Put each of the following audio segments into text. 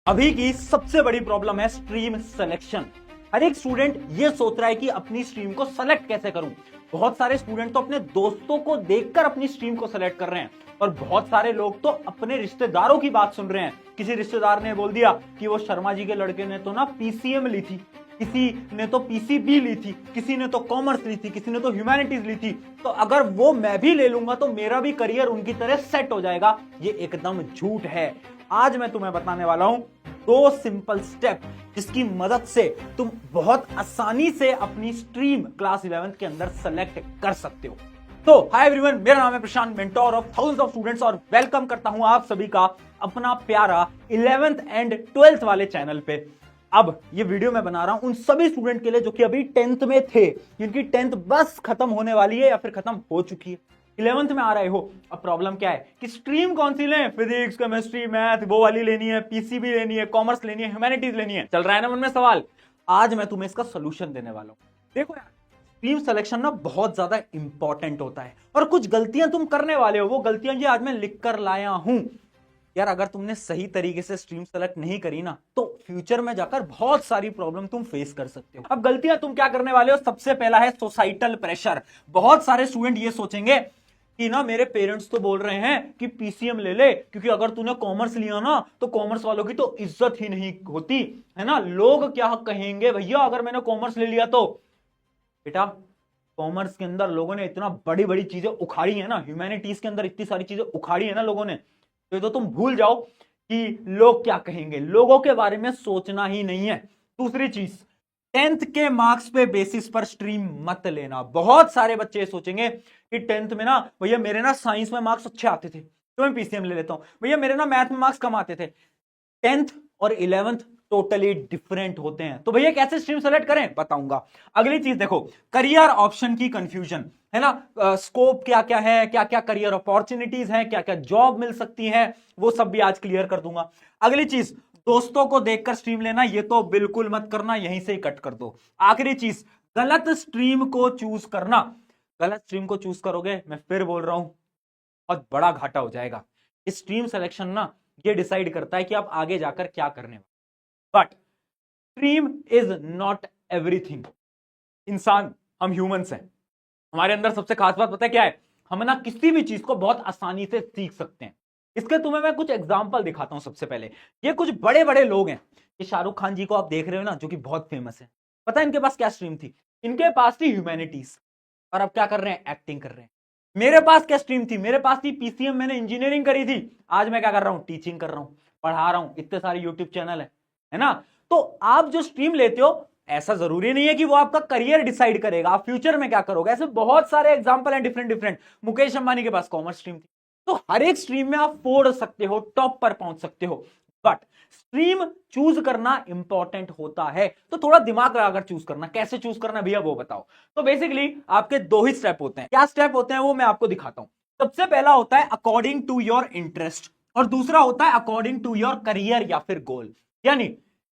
अभी की सबसे बड़ी प्रॉब्लम है स्ट्रीम सिलेक्शन। हर एक स्टूडेंट ये सोच रहा है कि अपनी स्ट्रीम को सेलेक्ट कैसे करूं। बहुत सारे स्टूडेंट तो अपने दोस्तों को देखकर अपनी स्ट्रीम को सेलेक्ट कर रहे हैं और बहुत सारे लोग तो अपने रिश्तेदारों की बात सुन रहे हैं। किसी रिश्तेदार ने बोल दिया कि वो शर्मा जी के लड़के ने तो ना पीसीएम ली थी, किसी ने तो पीसीबी ली थी, किसी ने तो कॉमर्स ली थी, किसी ने तो ह्यूमैनिटीज ली थी, तो अगर वो मैं भी ले लूंगा तो मेरा भी करियर उनकी तरह सेट हो जाएगा। ये एकदम झूठ है। आज मैं तुम्हें बताने वाला हूं दो सिंपल स्टेप जिसकी मदद से तुम बहुत आसानी से अपनी स्ट्रीम क्लास 11th के अंदर सेलेक्ट कर सकते हो। तो हाय एवरीवन, मेरा नाम है Prashant, mentor of thousands of students, और वेलकम करता हूं आप सभी का अपना प्यारा 11th एंड 12th वाले चैनल पे। अब ये वीडियो मैं बना रहा हूं उन सभी स्टूडेंट के लिए जो कि अभी 10th में थे, जिनकी 10th बस खत्म होने वाली है या फिर खत्म हो चुकी है, 11th में आ रहे हो। अब प्रॉब्लम क्या है कि स्ट्रीम कौन सी लें, फिजिक्स, केमिस्ट्री, मैथ, वो वाली लेनी है, पीसीबी लेनी है, कॉमर्स लेनी है, ह्यूमैनिटीज लेनी है, चल रहा है ना मन में सवाल। आज मैं तुम्हें इसका सोल्यूशन देने वाला हूं। देखो यार, स्ट्रीम सिलेक्शन ना बहुत ज्यादा इंपॉर्टेंट होता है और कुछ गलतियां तुम करने वाले हो। वो गलतियां ये आज मैं लिख कर लाया हूं। यार अगर तुमने सही तरीके से स्ट्रीम सेलेक्ट नहीं करी ना तो फ्यूचर में जाकर बहुत सारी प्रॉब्लम तुम फेस कर सकते हो। अब गलतियां तुम क्या करने वाले हो, सबसे पहला है सोसाइटल प्रेशर। बहुत सारे स्टूडेंट ये सोचेंगे कि ना मेरे पेरेंट्स तो बोल रहे हैं कि पीसीएम ले ले, क्योंकि अगर तूने कॉमर्स लिया ना तो कॉमर्स वालों की तो इज्जत ही नहीं होती है ना, लोग क्या कहेंगे भैया अगर मैंने कॉमर्स ले लिया तो। बेटा कॉमर्स के अंदर लोगों ने इतना बड़ी बड़ी चीजें उखाड़ी है ना, ह्यूमैनिटीज के अंदर इतनी सारी चीजें उखाड़ी है ना लोगों ने, तो तुम भूल जाओ कि लोग क्या कहेंगे। लोगों के बारे में सोचना ही नहीं है। दूसरी चीज, 10th के मार्क्स पे बेसिस पर स्ट्रीम मत लेना। बहुत सारे बच्चे सोचेंगे कि 10th में ना भैया मेरे ना साइंस में मार्क्स अच्छे आते थे तो मैं पीसीएम ले लेता हूं, भैया मेरे ना मैथ में मार्क्स कम आते थे। 10th और 11th टोटली डिफरेंट होते हैं, तो भैया कैसे स्ट्रीम सेलेक्ट करें बताऊंगा। अगली चीज देखो, करियर ऑप्शन की कंफ्यूजन है ना, स्कोप क्या क्या है, क्या क्या करियर अपॉर्चुनिटीज हैं, क्या क्या जॉब मिल सकती है, वो सब भी आज क्लियर कर दूंगा। अगली चीज, दोस्तों को देखकर स्ट्रीम लेना, ये तो बिल्कुल मत करना, यहीं से ही कट कर दो। आखिरी चीज, गलत स्ट्रीम को चूज करना। गलत स्ट्रीम को चूज करोगे, मैं फिर बोल रहा हूं, बहुत बड़ा घाटा हो जाएगा। स्ट्रीम सिलेक्शन ना ये डिसाइड करता है कि आप आगे जाकर क्या करने वाले। But stream is not everything. इंसान, हम ह्यूमंस हैं, हमारे अंदर सबसे खास बात पता है क्या है, हम ना किसी भी चीज को बहुत आसानी से सीख सकते हैं। इसके तुम्हें मैं कुछ एग्जांपल दिखाता हूं। सबसे पहले ये कुछ बड़े बड़े लोग हैं। ये शाहरुख खान जी को आप देख रहे हो ना, जो कि बहुत फेमस है। पता है इनके पास क्या स्ट्रीम थी? इनके पास थी ह्यूमैनिटीज, और अब क्या कर रहे हैं, एक्टिंग कर रहे हैं। मेरे पास क्या स्ट्रीम थी? मेरे पास थी पीसीएम, मैंने इंजीनियरिंग करी थी। आज मैं क्या कर रहा हूं, टीचिंग कर रहा हूं, पढ़ा रहा हूं, इतने सारे यूट्यूब चैनल है ना। तो आप जो स्ट्रीम लेते हो, ऐसा जरूरी नहीं है कि वो आपका करियर डिसाइड करेगा, आप फ्यूचर में क्या करोगे। ऐसे बहुत सारे एग्जांपल हैं डिफरेंट डिफरेंट। मुकेश अंबानी के पास कॉमर्स स्ट्रीम थी। तो हर एक स्ट्रीम में आप फोड़ सकते हो, टॉप पर पहुंच सकते हो, बट स्ट्रीम चूज करना इंपॉर्टेंट होता है। तो थोड़ा दिमाग लगाकर चूज करना। कैसे चूज करना भैया वो बताओ। तो बेसिकली आपके दो ही स्टेप होते हैं। क्या स्टेप होते हैं वो मैं आपको दिखाता हूं। सबसे पहला होता है अकॉर्डिंग टू योर इंटरेस्ट, और दूसरा होता है अकॉर्डिंग टू योर करियर या फिर गोल। यानी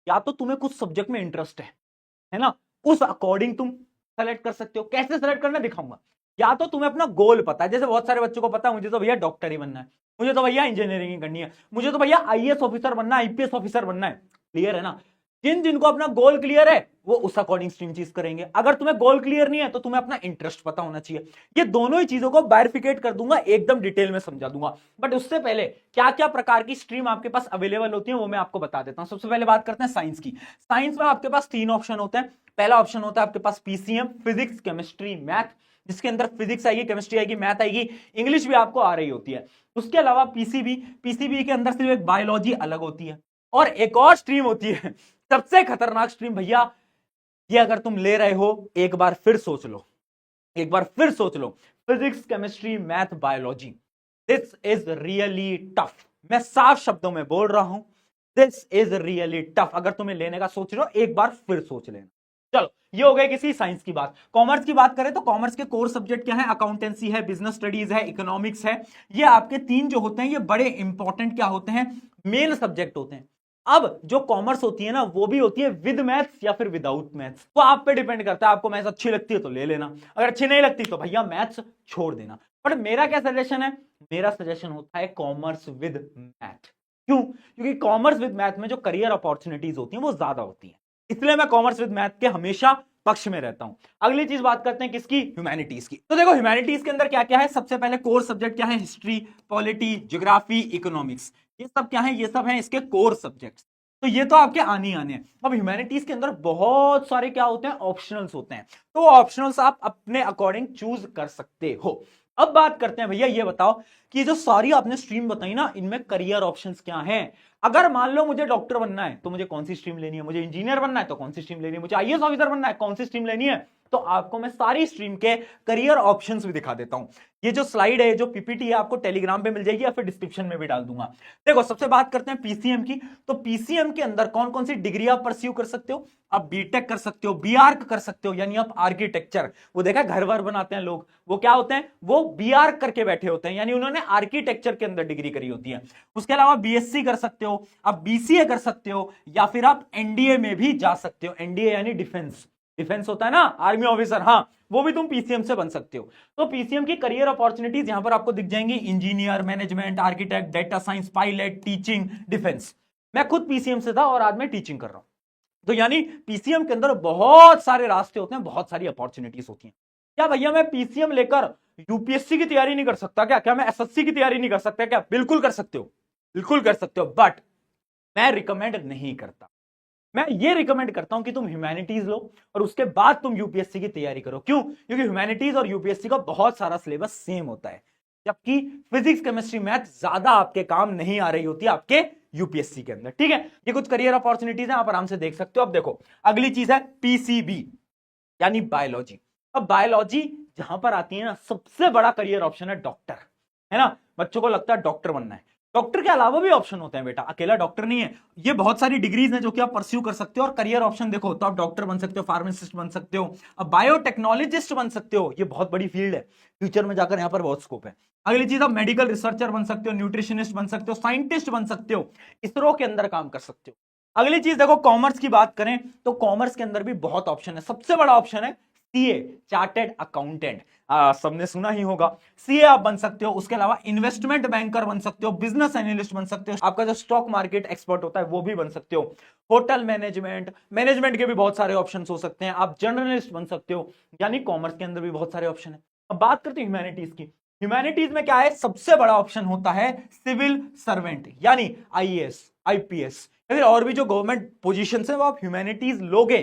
या तो तुम्हें कुछ सब्जेक्ट में इंटरेस्ट है ना, उस अकॉर्डिंग तुम सेलेक्ट कर सकते हो। कैसे सेलेक्ट करना दिखाऊंगा। या तो तुम्हें अपना गोल पता है, जैसे बहुत सारे बच्चों को पता है मुझे तो भैया डॉक्टर ही बनना है, मुझे तो भैया इंजीनियरिंग ही करनी है, मुझे तो भैया आईएएस ऑफिसर बनना है, आईपीएस ऑफिसर बनना है। क्लियर है ना। जिन जिनको अपना गोल क्लियर है वो उस अकॉर्डिंग स्ट्रीम चीज करेंगे। अगर तुम्हें गोल क्लियर नहीं है तो तुम्हें अपना इंटरेस्ट पता होना चाहिए। ये दोनों ही चीजों को बायरफिकेट कर दूंगा, एकदम डिटेल में समझा दूंगा। बट उससे पहले क्या क्या प्रकार की स्ट्रीम आपके पास अवेलेबल होती है वो मैं आपको बता देता हूं। सबसे पहले बात करते हैं साइंस की। साइंस में आपके पास तीन ऑप्शन होते हैं। पहला ऑप्शन होता है आपके पास पीसीएम, फिजिक्स, केमिस्ट्री, मैथ, जिसके अंदर फिजिक्स आएगी, केमिस्ट्री आएगी, मैथ आएगी, इंग्लिश भी आपको आ रही होती है। उसके अलावा पीसीबी, पीसीबी के अंदर सिर्फ एक बायोलॉजी अलग होती है, और एक और स्ट्रीम होती है सबसे खतरनाक स्ट्रीम भैया। ये अगर तुम ले रहे हो, एक बार फिर सोच लो, एक बार फिर सोच लो, physics, chemistry, math, biology, this is really tough. मैं साफ शब्दों में बोल रहा हूं, दिस इज रियली टफ। अगर तुम्हें लेने का सोच रहे हो, एक बार फिर सोच लेना। चलो ये हो गई किसी साइंस की बात। कॉमर्स की बात करें तो कॉमर्स के कोर सब्जेक्ट क्या है, अकाउंटेंसी है, बिजनेस स्टडीज है, इकोनॉमिक्स है। ये आपके तीन जो होते हैं ये बड़े इंपॉर्टेंट क्या होते हैं, मेन सब्जेक्ट होते हैं। अब जो कॉमर्स होती है ना वो भी होती है विद मैथ्स या फिर विदाउट मैथ्स, तो आप पे डिपेंड करता है। आपको मैथ्स अच्छी लगती है तो ले लेना, अगर अच्छी नहीं लगती तो भैया मैथ्स छोड़ देना। पर मेरा क्या सजेशन है, मेरा सजेशन होता है कॉमर्स विद मैथ। क्यों? क्योंकि कॉमर्स विद मैथ में जो करियर अपॉर्चुनिटीज होती हैं वो ज्यादा होती हैं, इसलिए मैं कॉमर्स विद मैथ के हमेशा पक्ष में रहता हूं। अगली चीज बात करते हैं किसकी? ह्यूमैनिटीज की। तो देखो ह्यूमैनिटीज के अंदर क्या क्या है, सबसे पहले कोर सब्जेक्ट क्या है? हिस्ट्री, पॉलिटी, ज्योग्राफी, इकोनॉमिक्स, ये सब क्या है? ये सब है इसके कोर सब्जेक्ट्स। तो ये तो आपके आने ही आने हैं। अब ह्यूमैनिटीज के अंदर बहुत सारे क्या होते हैं? ऑप्शनल्स होते हैं। तो ऑप्शनल्स आप अपने अकॉर्डिंग चूज कर सकते हो। अब बात करते हैं भैया, ये बताओ कि जो सारी आपने स्ट्रीम बताई ना, इनमें करियर ऑप्शंस क्या हैं? अगर मान लो मुझे डॉक्टर बनना है तो मुझे कौन सी स्ट्रीम लेनी है? मुझे इंजीनियर बनना है तो कौन सी स्ट्रीम लेनी है? मुझे आईएएस ऑफिसर बनना है, कौन सी स्ट्रीम लेनी है? तो आपको मैं सारी स्ट्रीम के करियर ऑप्शंस भी दिखा देता हूं। ये जो स्लाइड है, जो पीपीटी है, आपको टेलीग्राम पे मिल जाएगी या फिर डिस्क्रिप्शन में भी डाल दूंगा। देखो, सबसे बात करते हैं पीसीएम की। तो पीसीएम के अंदर कौन कौन सी डिग्री आप परस्यू कर सकते हो? आप बीटेक कर सकते हो, बीआर्क कर सकते हो, यानी आप आर्किटेक्चर, वो देखा घर वर बनाते हैं लोग, वो क्या होते हैं? वो बीआर्क करके बैठे होते हैं, यानी उन्होंने आर्किटेक्चर के अंदर डिग्री करी होती है। उसके अलावा बीएससी कर सकते हो, आप बीसीए कर सकते हो, या फिर आप एनडीए में भी जा सकते हो। एनडीए यानी डिफेंस, डिफेंस होता है ना, आर्मी ऑफिसर, हाँ, वो भी तुम पीसीएम से बन सकते हो। तो पीसीएम की करियर अपॉर्चुनिटीज यहां पर आपको दिख जाएंगी, engineer, management, architect, data science, pilot, teaching, defence. मैं खुद पीसीएम से था और आज मैं टीचिंग कर रहा हूं। तो यानी पीसीएम के अंदर बहुत सारे रास्ते होते हैं, बहुत सारी अपॉर्चुनिटीज होती हैं। क्या भैया मैं पीसीएम लेकर यूपीएससी की तैयारी नहीं कर सकता क्या? क्या मैं एसएससी की तैयारी नहीं कर सकता क्या? बिल्कुल कर सकते हो, बिल्कुल कर सकते हो, बट मैं रिकमेंड नहीं करता। मैं ये रिकमेंड करता हूं कि तुम ह्यूमैनिटीज लो और उसके बाद तुम यूपीएससी की तैयारी करो। क्यों? क्योंकि ह्यूमैनिटीज और यूपीएससी का बहुत सारा सिलेबस सेम होता है, जबकि फिजिक्स, केमिस्ट्री, मैथ ज्यादा आपके काम नहीं आ रही होती है आपके यूपीएससी के अंदर। ठीक है, ये कुछ करियर अपॉर्चुनिटीज हैं, आप आराम से देख सकते हो। अब देखो, अगली चीज है पीसीबी, यानी बायोलॉजी। अब बायोलॉजी जहां पर आती है ना, सबसे बड़ा करियर ऑप्शन है डॉक्टर, है ना। बच्चों को लगता है डॉक्टर बनना है, डॉक्टर के अलावा भी ऑप्शन होते हैं बेटा, अकेला डॉक्टर नहीं है। ये बहुत सारी डिग्रीज हैं जो कि आप परस्यू कर सकते हो, और करियर ऑप्शन देखो तो आप डॉक्टर बन सकते हो, फार्मासिस्ट बन सकते हो, अब बायोटेक्नोलॉजिस्ट बन सकते हो, ये बहुत बड़ी फील्ड है, फ्यूचर में जाकर यहां पर बहुत स्कोप है। अगली चीज, आप मेडिकल रिसर्चर बन सकते हो, न्यूट्रिशनिस्ट बन सकते हो, साइंटिस्ट बन सकते हो, इसरो के अंदर काम कर सकते हो। अगली चीज देखो, कॉमर्स की बात करें तो कॉमर्स के अंदर भी बहुत ऑप्शन है। सबसे बड़ा ऑप्शन है सीए, चार्टेड अकाउंटेंट, सबने सुना ही होगा, सीए आप बन सकते हो। उसके अलावा इन्वेस्टमेंट बैंकर बन सकते हो, बिजनेस एनालिस्ट बन सकते हो, आपका जो स्टॉक मार्केट एक्सपर्ट होता है वो भी बन सकते हो। होटल मैनेजमेंट, मैनेजमेंट के भी बहुत सारे ऑप्शन हो सकते हैं, आप जर्नलिस्ट बन सकते हो, यानी कॉमर्स के अंदर भी बहुत सारे ऑप्शन है। अब बात करते हैं ह्यूमैनिटीज की। ह्यूमैनिटीज में क्या है? सबसे बड़ा ऑप्शन होता है सिविल सर्वेंट, यानी आईएएस, आईपीएस, और भी जो गवर्नमेंट पोजीशन है वो आप ह्यूमैनिटीज लोगे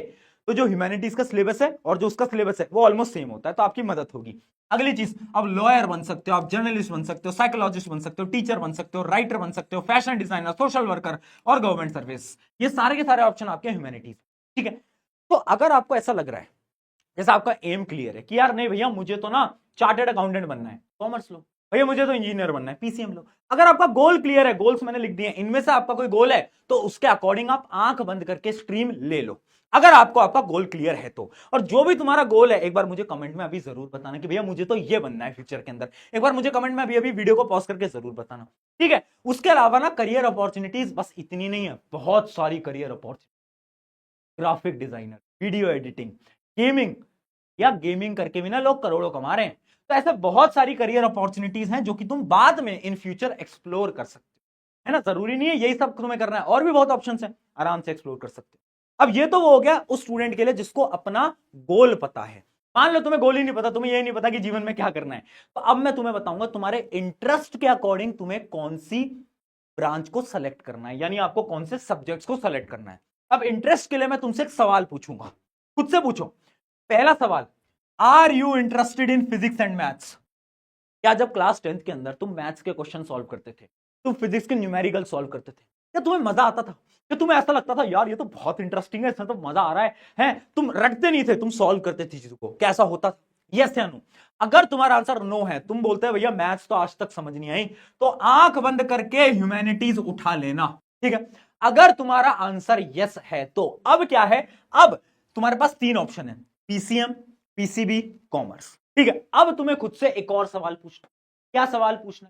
तो जो ह्यूमैनिटीज का सिलेबस है और जो उसका सिलेबस है वो ऑलमोस्ट सेम होता है, तो आपकी मदद होगी। अगली चीज, अब लॉयर बन सकते हो, आप जर्नलिस्ट बन सकते हो, साइकोलॉजिस्ट बन सकते हो, टीचर बन सकते हो, राइटर बन सकते हो, फैशन डिजाइनर, सोशल वर्कर और गवर्नमेंट सर्विस, ये सारे के सारे ऑप्शन आपके ह्यूमैनिटीज। ठीक है, तो अगर आपको ऐसा लग रहा है, जैसा आपका एम क्लियर है कि यार नहीं भैया मुझे तो ना चार्टर्ड अकाउंटेंट बनना है, कॉमर्स लो, भैया मुझे तो इंजीनियर बनना है, पीसीएम लो। अगर आपका गोल क्लियर है, गोल्स मैंने लिख दिए, इनमें से आपका कोई गोल है तो उसके अकॉर्डिंग आप आंख बंद करके स्ट्रीम ले लो, अगर आपको आपका गोल क्लियर है तो। और जो भी तुम्हारा गोल है, एक बार मुझे कमेंट में अभी जरूर बताना कि भैया मुझे तो ये बनना है फ्यूचर के अंदर, एक बार मुझे कमेंट में अभी अभी वीडियो को पॉज करके जरूर बताना। ठीक है, उसके अलावा ना करियर अपॉर्चुनिटीज बस इतनी नहीं है, बहुत सारी career opportunity, graphic designer, video editing, gaming, या गेमिंग करके भी ना लोग करोड़ों कमा रहे हैं। तो ऐसे बहुत सारी करियर अपॉर्चुनिटीज हैं जो कि तुम बाद में इन फ्यूचर एक्सप्लोर कर सकते हो, है ना। जरूरी नहीं है यही सब तुम्हें करना है, और भी बहुत ऑप्शंस हैं, आराम से एक्सप्लोर कर सकते हो। अब ये तो वो हो गया उस स्टूडेंट के लिए जिसको अपना गोल पता है। मान लो तुम्हें गोल ही नहीं पता, तुम्हें ये नहीं पता कि जीवन में क्या करना है, तो अब मैं तुम्हें बताऊंगा तुम्हारे इंटरेस्ट के अकॉर्डिंग तुम्हें कौन सी ब्रांच को सेलेक्ट करना है, यानी आपको कौन से सब्जेक्ट्स को सेलेक्ट करना है। अब इंटरेस्ट के लिए मैं तुमसे एक सवाल पूछूंगा, खुद से पूछो। पहला सवाल, are you interested in physics and maths? क्या जब क्लास 10th के अंदर तुम मैथ्स के क्वेश्चन सॉल्व करते थे, तुम फिजिक्स के न्यूमेरिकल सॉल्व करते थे, क्या तुम्हें मजा आता था? क्या तुम्हें ऐसा लगता था यार ये तो बहुत इंटरेस्टिंग है, इसमें तो मजा आ रहा है? तुम रटते नहीं थे, तुम सॉल्व करते थे चीजों को, कैसा होता था? यस या नो? अगर तुम्हारा आंसर नो है, तुम बोलते हैं भैया मैथ्स तो आज तक समझ नहीं आई, तो आंख बंद करके ह्यूमैनिटीज उठा लेना। ठीक है, अगर तुम्हारा आंसर यस है तो अब क्या है, अब तुम्हारे पास तीन ऑप्शन है, पीसीएम, पीसीबी, कॉमर्स। ठीक है, अब तुम्हें खुद से एक और सवाल पूछना। क्या सवाल पूछना?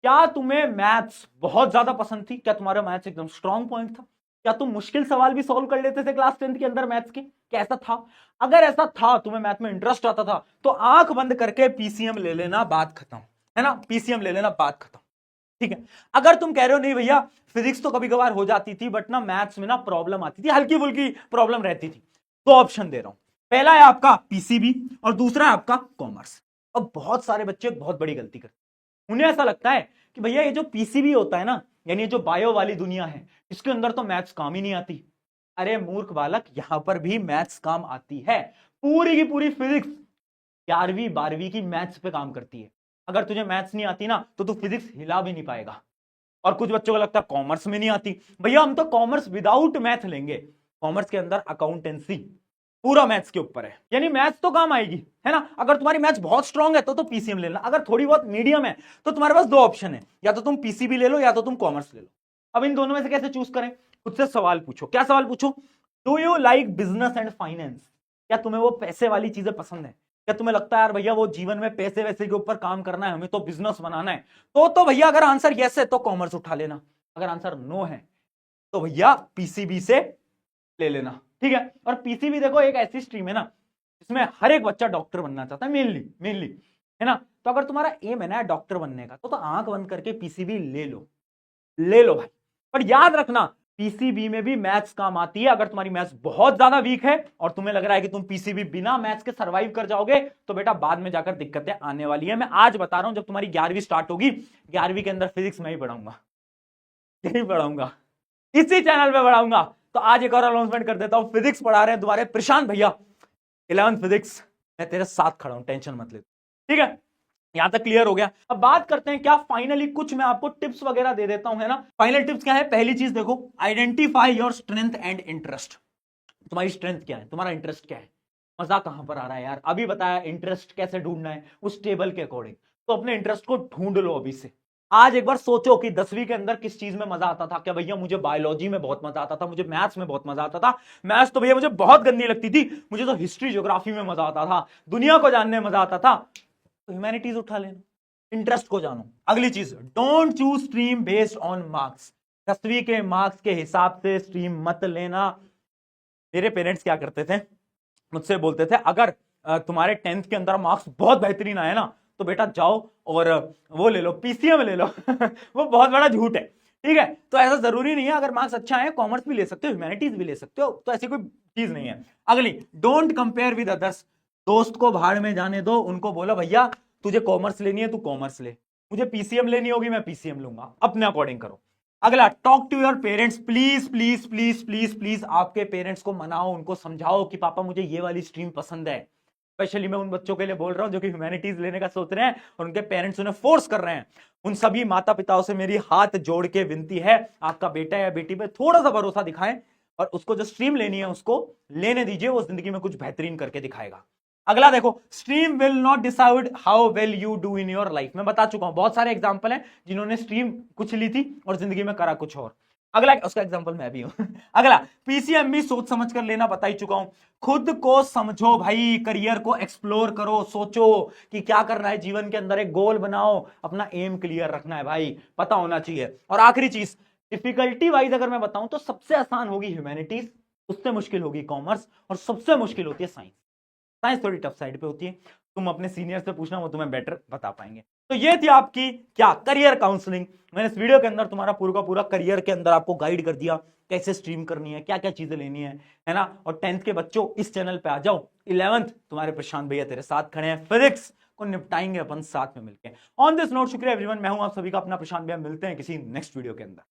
क्या तुम्हें मैथ्स बहुत ज्यादा पसंद थी? क्या तुम्हारा मैथ्स एकदम स्ट्रॉन्ग पॉइंट था? क्या तुम मुश्किल सवाल भी सॉल्व कर लेते थे क्लास 10th के अंदर मैथ्स के? क्या ऐसा था? अगर ऐसा था, तुम्हें मैथ में इंटरेस्ट आता था, तो आंख बंद करके पीसीएम ले लेना, बात खत्म, है ना। पीसीएम ले लेना, बात खत्म। ठीक है। अगर तुम कह रहे हो नहीं भैया फिजिक्स तो कभी कभार हो जाती थी बट ना मैथ्स में ना प्रॉब्लम आती थी, हल्की फुल्की प्रॉब्लम रहती थी, तो ऑप्शन दे रहा हूं। पहला है आपका पीसीबी और दूसरा है आपका कॉमर्स। अब बहुत सारे बच्चे बहुत बड़ी गलती करते हैं, उन्हें ऐसा लगता है कि भैया ये जो पीसीबी होता है ना, यानी ये जो बायो वाली दुनिया है, इसके अंदर तो मैथ्स काम ही नहीं आती। अरे मूर्ख बालक, यहां पर भी मैथ्स काम आती है। पूरी की पूरी फिजिक्स 11वीं 12वीं की मैथ्स पे काम करती है। अगर तुझे मैथ्स नहीं आती ना तो तू फिजिक्स हिला भी नहीं पाएगा। और कुछ बच्चों को लगता है कॉमर्स में नहीं आती, भैया हम तो कॉमर्स विदाउट मैथ लेंगे। कॉमर्स के अंदर अकाउंटेंसी पूरा मैथ्स के ऊपर है, यानी मैथ्स तो काम आएगी, है ना। अगर तुम्हारी मैथ्स बहुत स्ट्रांग है तो पीसीएम लेना, अगर थोड़ी बहुत मीडियम है तो तुम्हारे पास दो ऑप्शन है, या तो तुम पीसीबी ले लो या तो तुम कॉमर्स ले लो। अब इन दोनों में से कैसे चूज करें, खुद से सवाल पूछो। क्या सवाल पूछो? Do you like business and finance? क्या तुम्हें वो पैसे वाली चीजें पसंद है? क्या तुम्हें लगता है यार भैया वो जीवन में पैसे वैसे के ऊपर काम करना है, हमें तो बिजनेस बनाना है? तो भैया अगर आंसर यस है तो कॉमर्स उठा लेना, अगर आंसर नो है तो भैया पीसीबी से ले लेना। ठीक है। और पीसीबी देखो एक ऐसी स्ट्रीम है ना जिसमें हर एक बच्चा डॉक्टर बनना चाहता है, मेनली, है ना। तो अगर तुम्हारा एम है ना डॉक्टर बनने का तो आंख बंद करके पीसीबी ले लो भाई। पर याद रखना पीसीबी में भी मैथ्स काम आती है। अगर तुम्हारी मैथ्स बहुत ज्यादा वीक है और तुम्हें लग रहा है कि तुम पीसीबी बिना मैथ्स के सर्वाइव कर जाओगे तो बेटा बाद में जाकर दिक्कतें आने वाली है। मैं आज बता रहा हूं, जब तुम्हारी 11वीं स्टार्ट होगी, 11वीं के अंदर फिजिक्स मैं ही पढ़ाऊंगा, यही पढ़ाऊंगा, इसी चैनल पे पढ़ाऊंगा। तो आज एक और अनाउंसमेंट कर देता हूं, फिजिक्स पढ़ा रहे हैं तुम्हारे प्रशांत भैया, 11th फिजिक्स, मैं तेरे साथ खड़ा हूं, टेंशन मत ले। ठीक है, यहां तक क्लियर हो गया। अब बात करते हैं क्या फाइनली कुछ मैं आपको टिप्स वगैरह दे देता हूं, है ना। फाइनल टिप्स क्या है? पहली चीज देखो, identify your strength and interest. तुम्हारी स्ट्रेंथ क्या है, तुम्हारा इंटरेस्ट क्या है, मजा कहां पर आ रहा है यार। अभी बताया इंटरेस्ट कैसे ढूंढना है, उस टेबल के अकॉर्डिंग। तो अपने इंटरेस्ट को ढूंढ लो अभी से। आज एक बार सोचो कि 10वीं के अंदर किस चीज में मजा आता था। क्या भैया मुझे बायोलॉजी में बहुत मजा आता था, मुझे मैथ्स में बहुत मजा आता था। मैथ्स तो भैया मुझे बहुत गंदी लगती थी, मुझे तो हिस्ट्री ज्योग्राफी में मजा आता था, दुनिया को जानने में मजा आता था। तो ह्यूमैनिटीज उठा लेना, इंटरेस्ट को जानो। अगली चीज, don't choose stream based on marks. 10वीं के मार्क्स के हिसाब से स्ट्रीम मत लेना। मेरे पेरेंट्स क्या करते थे, मुझसे बोलते थे अगर तुम्हारे 10th के अंदर मार्क्स बहुत बेहतरीन आए ना तो बेटा जाओ और वो ले लो, पीसीएम ले लो। वो बहुत बड़ा झूठ है। ठीक है, तो ऐसा जरूरी नहीं है, अगर मार्क्स अच्छा है कॉमर्स भी ले सकते हो, ह्यूमैनिटीज भी ले सकते हो, तो ऐसी कोई चीज नहीं है। अगली, डोंट कंपेयर विद अदर्स। दोस्त को भाड़ में जाने दो, उनको बोलो भैया तुझे कॉमर्स लेनी है तू कॉमर्स ले, मुझे पीसीएम लेनी होगी मैं पीसीएम लूंगा, अपने अकॉर्डिंग करो। अगला, talk to your parents, please please please please please आपके पेरेंट्स को मनाओ, उनको समझाओ कि पापा मुझे ये वाली स्ट्रीम पसंद है। स्पेशली मैं उन बच्चों के लिए बोल रहा हूं जो कि ह्यूमैनिटीज लेने का सोच रहे हैं और उनके पेरेंट्स उन्हें फोर्स कर रहे हैं। उन सभी माता पिताओं से मेरी हाथ जोड़ के विनती है, आपका बेटा या बेटी पे थोड़ा सा भरोसा दिखाएं और उसको जो स्ट्रीम लेनी है उसको लेने दीजिए, वो जिंदगी में कुछ बेहतरीन करके दिखाएगा। अगला देखो, stream will not decide how well you do in your life. मैं बता चुका हूं, बहुत सारे एग्जांपल हैं जिन्होंने स्ट्रीम कुछ ली थी और जिंदगी में करा कुछ और। अगला, उसका एग्जांपल मैं भी हूं। अगला, पीसीएम भी सोच समझ कर लेना, बता ही चुका हूं। खुद को समझो भाई, करियर को एक्सप्लोर करो, सोचो कि क्या करना है जीवन के अंदर, एक गोल बनाओ, अपना एम क्लियर रखना है भाई, पता होना चाहिए। और आखिरी चीज, डिफिकल्टी वाइज अगर मैं बताऊं तो सबसे आसान होगी ह्यूमैनिटीज, उससे मुश्किल होगी कॉमर्स और सबसे मुश्किल होती है साइंस। साइंस थोड़ी टफ साइड पे होती है, तुम अपने सीनियर से पूछना, वो तुम्हें बेटर बता पाएंगे। तो ये थी आपकी क्या करियर काउंसलिंग। मैंने इस वीडियो के अंदर तुम्हारा पूरा का पूरा करियर के अंदर आपको गाइड कर दिया, कैसे स्ट्रीम करनी है, क्या क्या चीजें लेनी है ना। और 10th के बच्चों इस चैनल पे आ जाओ, 11th तुम्हारे प्रशांत भैया तेरे साथ खड़े हैं, फिजिक्स को निपटाएंगे अपन साथ में मिलकर। ऑन दिस नोट, शुक्रिया एवरीवन, मैं हूं आप सभी का अपना प्रशांत भैया, मिलते हैं किसी नेक्स्ट वीडियो के अंदर।